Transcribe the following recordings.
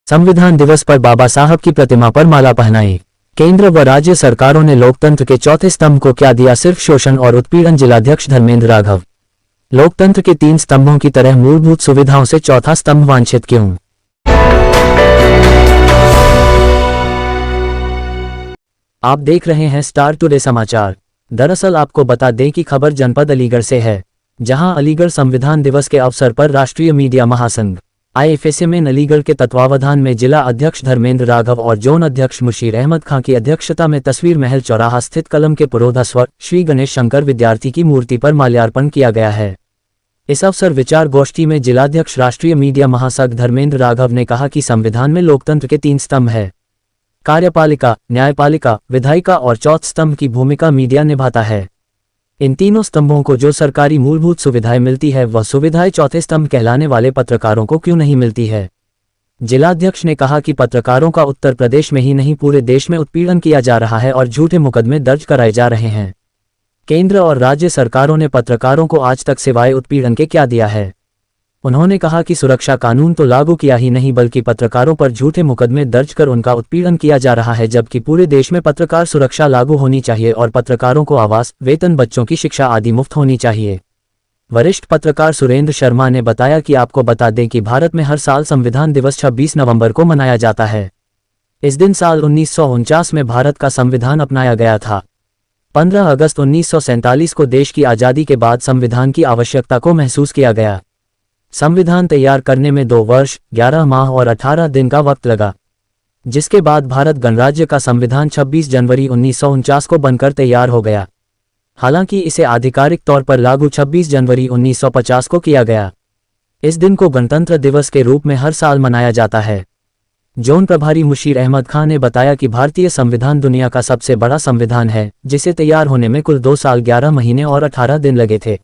संविधान दिवस पर बाबा साहब की प्रतिमा पर माला पहनाई। केंद्र व राज्य सरकारों ने लोकतंत्र के चौथे स्तंभ को क्या दिया सिर्फ शोषण और उत्पीड़न। जिलाध्यक्ष धर्मेंद्र राघव। लोकतंत्र के 3 स्तंभों की तरह मूलभूत सुविधाओं से चौथा स्तंभ वांछित क्यों? आप देख रहे हैं स्टार टुडे समाचार। दरअसल आपको बता दें कि खबर जनपद अलीगढ़ से है, जहां अलीगढ़ संविधान दिवस के अवसर पर राष्ट्रीय मीडिया महासंघ IFSMN अलीगढ़ के तत्वावधान में जिला अध्यक्ष धर्मेंद्र राघव और जोन अध्यक्ष मुशीर अहमद खां की अध्यक्षता में तस्वीर महल चौराहा स्थित कलम के पुरोधा स्वर श्री गणेश शंकर विद्यार्थी की मूर्ति पर माल्यार्पण किया गया है। इस अवसर विचार गोष्ठी में जिलाध्यक्ष राष्ट्रीय मीडिया महासंघ धर्मेंद्र राघव ने कहा कि संविधान में लोकतंत्र के 3 स्तंभ है, कार्यपालिका, न्यायपालिका, विधायिका और चौथे स्तंभ की भूमिका मीडिया निभाता है। इन तीनों स्तंभों को जो सरकारी मूलभूत सुविधाएं मिलती है वह सुविधाएं चौथे स्तंभ कहलाने वाले पत्रकारों को क्यों नहीं मिलती है। जिलाध्यक्ष ने कहा कि पत्रकारों का उत्तर प्रदेश में ही नहीं पूरे देश में उत्पीड़न किया जा रहा है और झूठे मुकदमे दर्ज कराए जा रहे हैं। केंद्र और राज्य सरकारों ने पत्रकारों को आज तक सिवाय उत्पीड़न के क्या दिया है। उन्होंने कहा कि सुरक्षा कानून तो लागू किया ही नहीं बल्कि पत्रकारों पर झूठे मुकदमे दर्ज कर उनका उत्पीड़न किया जा रहा है, जबकि पूरे देश में पत्रकार सुरक्षा लागू होनी चाहिए और पत्रकारों को आवास, वेतन, बच्चों की शिक्षा आदि मुफ्त होनी चाहिए। वरिष्ठ पत्रकार सुरेंद्र शर्मा ने बताया कि आपको बता दें कि भारत में हर साल संविधान दिवस 26 नवंबर को मनाया जाता है। इस दिन साल 1949 में भारत का संविधान अपनाया गया था। 15 अगस्त 1947 को देश की आज़ादी के बाद संविधान की आवश्यकता को महसूस किया गया। संविधान तैयार करने में 2 वर्ष, 11 माह और 18 दिन का वक्त लगा, जिसके बाद भारत गणराज्य का संविधान 26 जनवरी 1949 को बनकर तैयार हो गया। हालांकि इसे आधिकारिक तौर पर लागू 26 जनवरी 1950 को किया गया। इस दिन को गणतंत्र दिवस के रूप में हर साल मनाया जाता है। जोन प्रभारी मुशीर अहमद खां ने बताया कि भारतीय संविधान दुनिया का सबसे बड़ा संविधान है, जिसे तैयार होने में कुल 2 साल 11 महीने और 18 दिन लगे थे।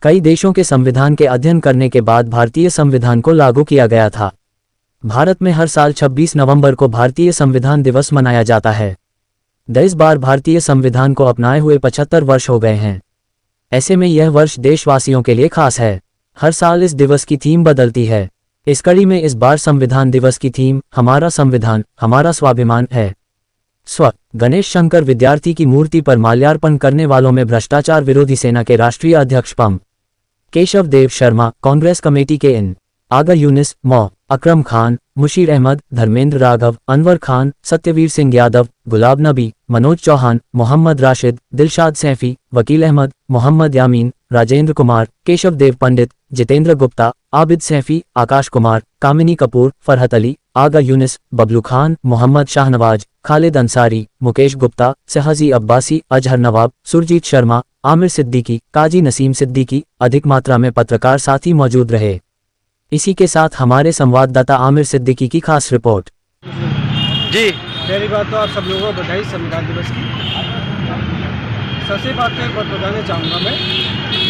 कई देशों के संविधान के अध्ययन करने के बाद भारतीय संविधान को लागू किया गया था। भारत में हर साल 26 नवंबर को भारतीय संविधान दिवस मनाया जाता है। इस बार भारतीय संविधान को अपनाए हुए 75 वर्ष हो गए हैं। ऐसे में यह वर्ष देशवासियों के लिए खास है। हर साल इस दिवस की थीम बदलती है। इस कड़ी में इस बार संविधान दिवस की थीम हमारा संविधान, हमारा स्वाभिमान है। गणेश शंकर विद्यार्थी की मूर्ति पर माल्यार्पण करने वालों में भ्रष्टाचार विरोधी सेना के राष्ट्रीय अध्यक्ष पम केशव देव शर्मा, कांग्रेस कमेटी के इन आगा यूनिस, अकरम खान, मुशीर अहमद, धर्मेंद्र राघव, अनवर खान, सत्यवीर सिंह यादव, गुलाब नबी, मनोज चौहान, मोहम्मद राशिद, दिलशाद सैफी, वकील अहमद, मोहम्मद यामीन, राजेंद्र कुमार, केशव देव पंडित, जितेंद्र गुप्ता, आबिद सैफी, आकाश कुमार, कामिनी कपूर, फरहत अली, आगा यूनिस, बबलू खान, मोहम्मद शाहनवाज, खालिद अंसारी, मुकेश गुप्ता, सहजी अब्बासी, अजहर नवाब, सुरजीत शर्मा, आमिर सिद्दीकी, काजी नसीम सिद्दीकी, अधिक मात्रा में पत्रकार साथी मौजूद रहे। इसी के साथ हमारे संवाददाता आमिर सिद्दीकी की खास रिपोर्ट। जी, पहली बात तो आप सब लोगों को बधाई संविधान दिवस की। सबसे बात तो एक बात बताना चाहूँगा मैं,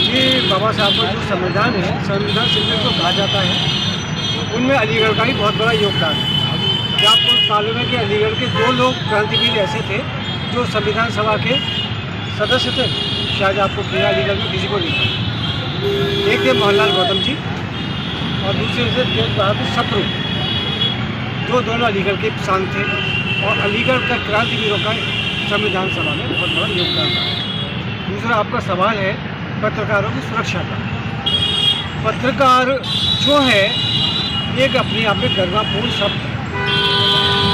ये बाबा साहब का जो संविधान है, संविधान शिल्पी को कहा जाता है, उनमें अलीगढ़ का ही बहुत बड़ा योगदान है। क्या आपको मालूम है कि अलीगढ़ के 2 लोग क्रांतिवीर ऐसे थे जो संविधान सभा के सदस्य थे? शायद आपको किया अलीगढ़ में किसी को नहीं। एक थे मोहनलाल गौतम जी और दूसरे से तेज बहादुर सप्रू, जो दोनों अलीगढ़ के शान थे और अलीगढ़ का क्रांतिवीरों का संविधान सभा में बहुत बड़ा योगदान था। दूसरा आपका सवाल है पत्रकारों की सुरक्षा का। पत्रकार जो है एक अपने आप में गर्वपूर्ण शब्द है।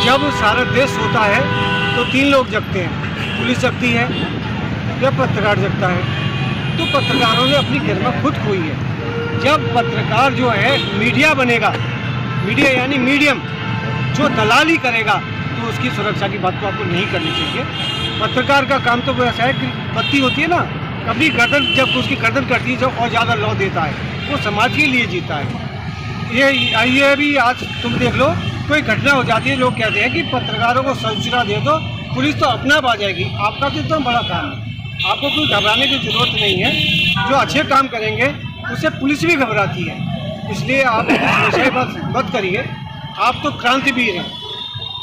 जब सारा देश सोता है तो 3 लोग जगते हैं, पुलिस जगती है या पत्रकार जगता है। तो पत्रकारों ने अपनी गरिमा खुद खोई है। जब पत्रकार जो है मीडिया बनेगा, मीडिया यानी मीडियम, जो दलाली करेगा तो उसकी सुरक्षा की बात तो आपको नहीं करनी चाहिए। पत्रकार का काम तो वैसा है कि बत्ती होती है ना, अपनी गर्दन जब उसकी गर्दन कटती है जब और ज़्यादा लौ देता है, वो समाज के लिए जीता है। ये भी आज तुम देख लो, कोई घटना हो जाती है, लोग कहते हैं कि पत्रकारों को सूचना दे दो, पुलिस तो अपना आ जाएगी। आपका तो एकदम बड़ा काम है, आपको कोई घबराने की जरूरत नहीं है। जो अच्छे काम करेंगे उससे पुलिस भी घबराती है। इसलिए आप हमेशा मत करिए। आप तो क्रांतिवीर हैं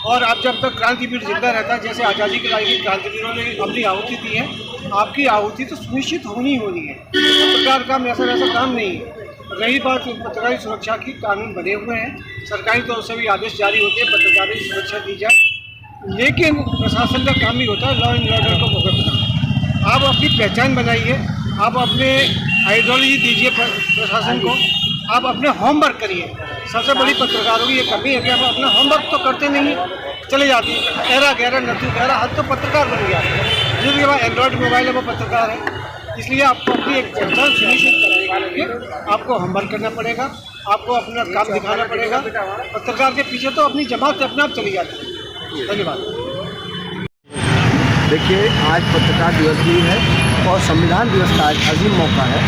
और आप जब तक क्रांतिवीर जिंदा रहता है, जैसे आज़ादी के लायक क्रांतिवीरों ने अपनी आहुति दी है, आपकी आहुति तो सुनिश्चित होनी है। पत्रकार का ऐसा वैसा काम नहीं है। रही बात पत्रकारी सुरक्षा की, कानून बने हुए हैं, सरकारी तौर से भी आदेश जारी होते हैं, पत्रकारों की सुरक्षा दी जाए, लेकिन प्रशासन का काम भी होता है लॉ एंड ऑर्डर को फोकस करना। आप अपनी पहचान बनाइए, आप अपने आइडियोलॉजी दीजिए प्रशासन को, आप अपने होमवर्क करिए। सबसे बड़ी पत्रकारों की ये कमी है कि आप अपना होमवर्क तो करते नहीं, चले जाती है गहरा गहरा नथु गहरा हद तो पत्रकार बन गया है, जिसके पास एंड्रॉयड मोबाइल है वो पत्रकार है। इसलिए आपको अपनी एक पहचान सुनिश्चित करने के लिए आपको होमवर्क करना पड़ेगा, आपको अपना काम दिखाना पड़ेगा। पत्रकार के पीछे तो अपनी जमात अपने आप चली जाती है। धन्यवाद। देखिए, आज पत्रकार दिवस भी है और संविधान दिवस का आज अजीम मौका है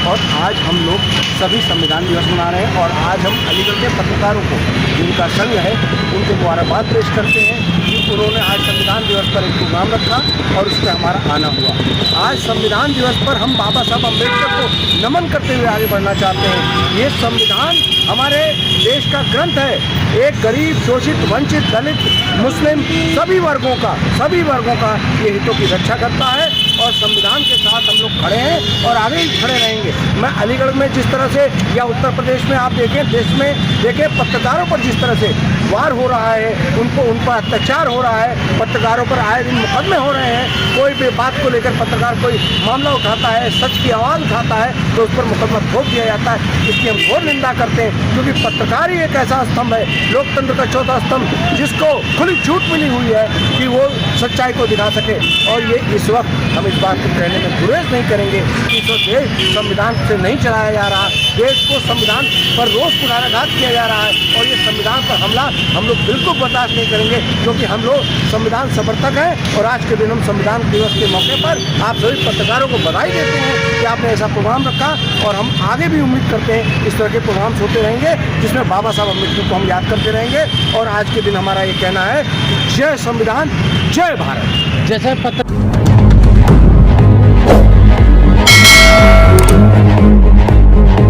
और आज हम लोग सभी संविधान दिवस मना रहे हैं और आज हम अलीगढ़ के पत्रकारों को, जिनका संघ है, उनको मुबारकबाद पेश करते हैं कि उन्होंने आज संविधान दिवस पर एक प्रोग्राम रखा और उसमें हमारा आना हुआ। आज संविधान दिवस पर हम बाबा साहब अम्बेडकर को नमन करते हुए आगे बढ़ना चाहते हैं। ये संविधान हमारे देश का ग्रंथ है, एक गरीब, शोषित, वंचित, दलित, मुस्लिम सभी वर्गों का ये हितों की रक्षा करता है और संविधान के साथ हम लोग खड़े हैं और आगे ही खड़े रहेंगे। मैं अलीगढ़ में जिस तरह से या उत्तर प्रदेश में आप देखें, देश में देखें, पत्रकारों पर जिस तरह से वार हो रहा है, उन पर अत्याचार हो रहा है, पत्रकारों पर आए दिन मुकदमे हो रहे हैं। कोई भी बात को लेकर पत्रकार कोई मामला उठाता है, सच की आवाज़ उठाता है तो उस पर मुकदमा ठोक दिया जाता है। इसकी हम घोर निंदा करते हैं, क्योंकि पत्रकार ही एक ऐसा स्तंभ है, लोकतंत्र का चौथा स्तंभ, जिसको खुली छूट मिली हुई है कि वो सच्चाई को दिखा सके। और ये इस वक्त हम इस बात को कहने में गुरेज नहीं करेंगे कि इस वक्त देश संविधान से नहीं चलाया जा रहा, देश को संविधान पर रोज कुठाराघात किया जा रहा है और ये संविधान पर हमला हम लोग बिल्कुल बर्दाश्त नहीं करेंगे, क्योंकि हम लोग संविधान समर्थक हैं। और आज के दिन हम संविधान दिवस के मौके पर आप सभी पत्रकारों को बधाई देते हैं कि आपने ऐसा प्रोग्राम रखा और हम आगे भी उम्मीद करते हैं इस तरह के प्रोग्राम्स होते रहेंगे, जिसमें बाबा साहब अम्बेडकर को हम याद करते रहेंगे। और आज के दिन हमारा ये कहना है कि जय संविधान, जय भारत। जैसे पत्र